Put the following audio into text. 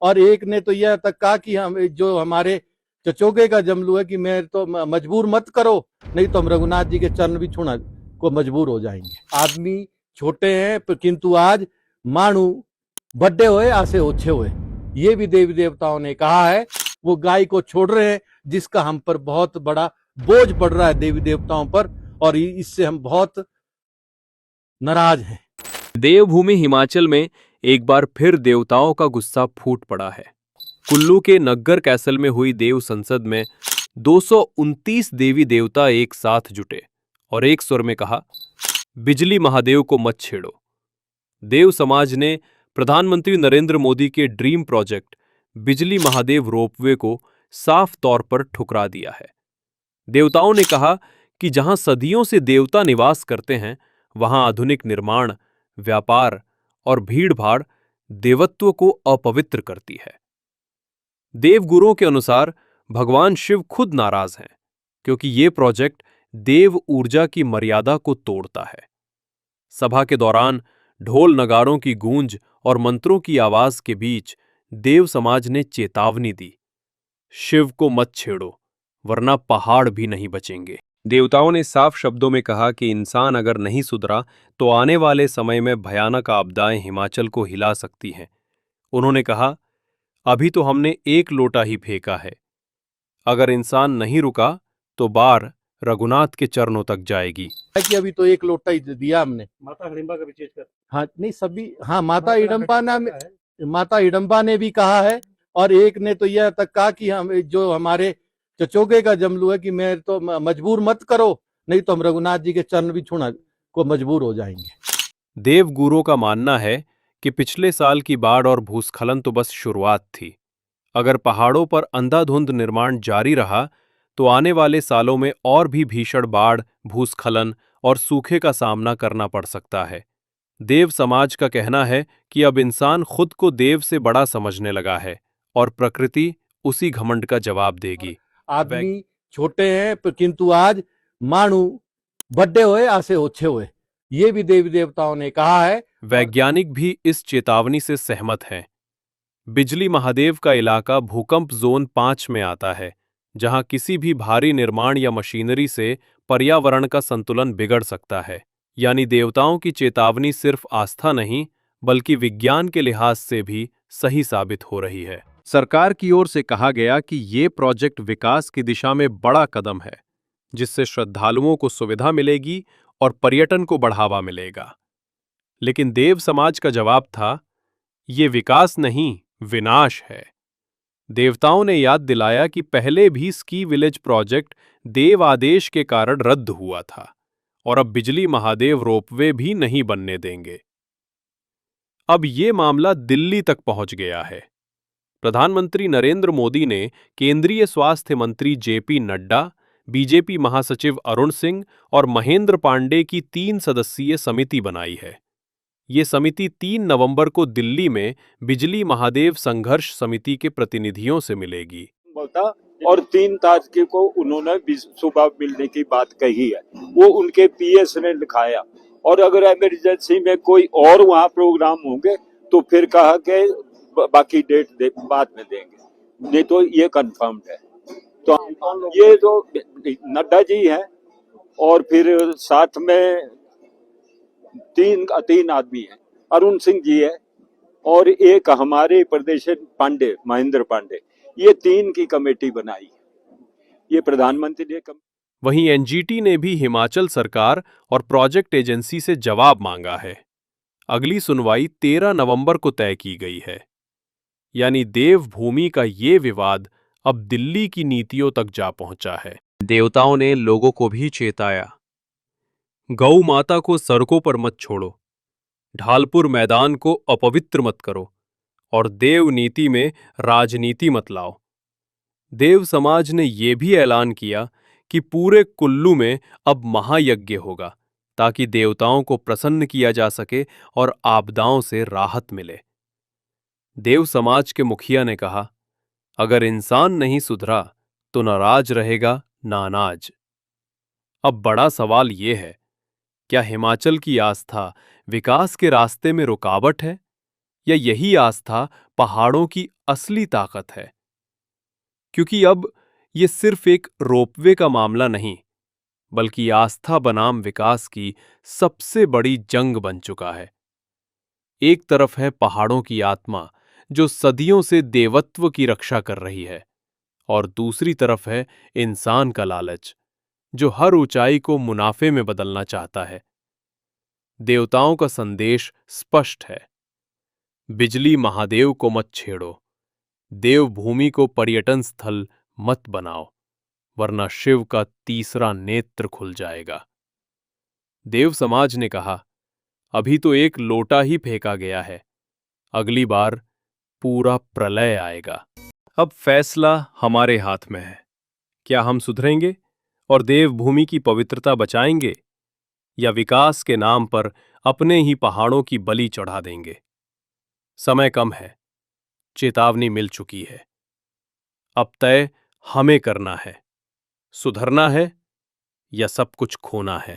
और एक ने तो यह तक कहा कि हम जो हमारे चचोगे का जमलू है कि मैं तो मजबूर मत करो, नहीं तो हम रघुनाथ जी के चरण भी छूना को मजबूर हो जाएंगे। आदमी छोटे हैं किंतु आज मानू बड़े हुए आसे ओछे हुए, ये भी देवी देवताओं ने कहा है। वो गाय को छोड़ रहे हैं जिसका हम पर बहुत बड़ा बोझ पड़ रहा है देवी देवताओं पर, और इससे हम बहुत नाराज हैं। देवभूमि हिमाचल में एक बार फिर देवताओं का गुस्सा फूट पड़ा है। कुल्लू के नग्गर कैसल में हुई देव संसद में 229 देवी देवता एक साथ जुटे और एक स्वर में कहा, बिजली महादेव को मत छेड़ो। देव समाज ने प्रधानमंत्री नरेंद्र मोदी के ड्रीम प्रोजेक्ट बिजली महादेव रोपवे को साफ तौर पर ठुकरा दिया है। देवताओं ने कहा कि जहां सदियों से देवता निवास करते हैं, वहां आधुनिक निर्माण, व्यापार और भीड़-भाड़ देवत्व को अपवित्र करती है। देवगुरुओं के अनुसार भगवान शिव खुद नाराज हैं, क्योंकि ये प्रोजेक्ट देव ऊर्जा की मर्यादा को तोड़ता है। सभा के दौरान ढोल नगारों की गूंज और मंत्रों की आवाज के बीच देव समाज ने चेतावनी दी, शिव को मत छेड़ो, वरना पहाड़ भी नहीं बचेंगे। देवताओं ने साफ शब्दों में कहा कि इंसान अगर नहीं सुधरा तो आने वाले समय में भयानक आपदाएं हिमाचल को हिला सकती हैं। उन्होंने कहा, अभी तो हमने एक लोटा ही फेंका है, अगर इंसान नहीं रुका तो बार रघुनाथ के चरणों तक जाएगी। कि अभी तो एक लोटा ही दिया हमने। माता हिडिंबा का भी चेंज कर। हाँ नहीं सभी, हाँ माता हिडम्बा ने भी कहा है, और एक ने तो यह तक कहा कि हम जो हमारे चचोगे का जमलू है कि मैं तो मजबूर मत करो, नहीं तो हम रघुनाथ जी के चरण भी छूना को मजबूर हो जाएंगे। देवगुरुओं का मानना है कि पिछले साल की बाढ़ और भूस्खलन तो बस शुरुआत थी। अगर पहाड़ों पर अंधाधुंध निर्माण जारी रहा तो आने वाले सालों में और भी भीषण बाढ़, भूस्खलन और सूखे का सामना करना पड़ सकता है। देव समाज का कहना है कि अब इंसान खुद को देव से बड़ा समझने लगा है और प्रकृति उसी घमंड का जवाब देगी। आदमी छोटे हैं किंतु आज मानू बड़े हुए आसे ओछे हुए, ये भी देवी देवताओं ने कहा है। वैज्ञानिक भी इस चेतावनी से सहमत हैं। बिजली महादेव का इलाका भूकंप जोन 5 में आता है, जहां किसी भी भारी निर्माण या मशीनरी से पर्यावरण का संतुलन बिगड़ सकता है। यानी देवताओं की चेतावनी सिर्फ आस्था नहीं, बल्कि विज्ञान के लिहाज से भी सही साबित हो रही है। सरकार की ओर से कहा गया कि ये प्रोजेक्ट विकास की दिशा में बड़ा कदम है, जिससे श्रद्धालुओं को सुविधा मिलेगी और पर्यटन को बढ़ावा मिलेगा। लेकिन देव समाज का जवाब था, ये विकास नहीं, विनाश है। देवताओं ने याद दिलाया कि पहले भी स्की विलेज प्रोजेक्ट देव आदेश के कारण रद्द हुआ था और अब बिजली महादेव रोपवे भी नहीं बनने देंगे। अब ये मामला दिल्ली तक पहुंच गया है। प्रधानमंत्री नरेंद्र मोदी ने केंद्रीय स्वास्थ्य मंत्री जेपी नड्डा, बीजेपी महासचिव अरुण सिंह और महेंद्र पांडे की 3 सदस्यीय समिति बनाई है। ये समिति 3 नवंबर को दिल्ली में बिजली महादेव संघर्ष समिति के प्रतिनिधियों से मिलेगी। और 3 तारीख को उन्होंने सुबह मिलने की बात कही है, वो उनके पीएस ने लिखाया। और अगर इमरजेंसी में कोई और वहाँ प्रोग्राम होंगे तो फिर कहा कि बाकी डेट बाद में देंगे, नहीं तो ये कंफर्म्ड है। तो ये जो नड्डा जी हैं और फिर साथ में तीन आदमी हैं, अरुण सिंह जी है और एक हमारे प्रदेश पांडे, महेंद्र पांडे, ये 3 की कमेटी बनाई है। ये प्रधानमंत्री ने वहीं एनजीटी ने भी हिमाचल सरकार और प्रोजेक्ट एजेंसी से जवाब मांगा है। अगली सुनवाई 13 नवंबर को तय की गई है। यानी देवभूमि का ये विवाद अब दिल्ली की नीतियों तक जा पहुंचा है। देवताओं ने लोगों को भी चेताया, गौ माता को सड़कों पर मत छोड़ो, ढालपुर मैदान को अपवित्र मत करो और देव नीति में राजनीति मत लाओ। देव समाज ने यह भी ऐलान किया कि पूरे कुल्लू में अब महायज्ञ होगा, ताकि देवताओं को प्रसन्न किया जा सके और आपदाओं से राहत मिले। देव समाज के मुखिया ने कहा, अगर इंसान नहीं सुधरा तो न राज रहेगा न अनाज। अब बड़ा सवाल ये है, क्या हिमाचल की आस्था विकास के रास्ते में रुकावट है या यही आस्था पहाड़ों की असली ताकत है? क्योंकि अब ये सिर्फ एक रोपवे का मामला नहीं, बल्कि आस्था बनाम विकास की सबसे बड़ी जंग बन चुका है। एक तरफ है पहाड़ों की आत्मा जो सदियों से देवत्व की रक्षा कर रही है, और दूसरी तरफ है इंसान का लालच जो हर ऊंचाई को मुनाफे में बदलना चाहता है। देवताओं का संदेश स्पष्ट है, बिजली महादेव को मत छेड़ो, देवभूमि को पर्यटन स्थल मत बनाओ, वरना शिव का तीसरा नेत्र खुल जाएगा। देव समाज ने कहा, अभी तो एक लोटा ही फेंका गया है, अगली बार पूरा प्रलय आएगा। अब फैसला हमारे हाथ में है। क्या हम सुधरेंगे और देवभूमि की पवित्रता बचाएंगे, या विकास के नाम पर अपने ही पहाड़ों की बलि चढ़ा देंगे? समय कम है, चेतावनी मिल चुकी है। अब तय हमें करना है, सुधरना है या सब कुछ खोना है।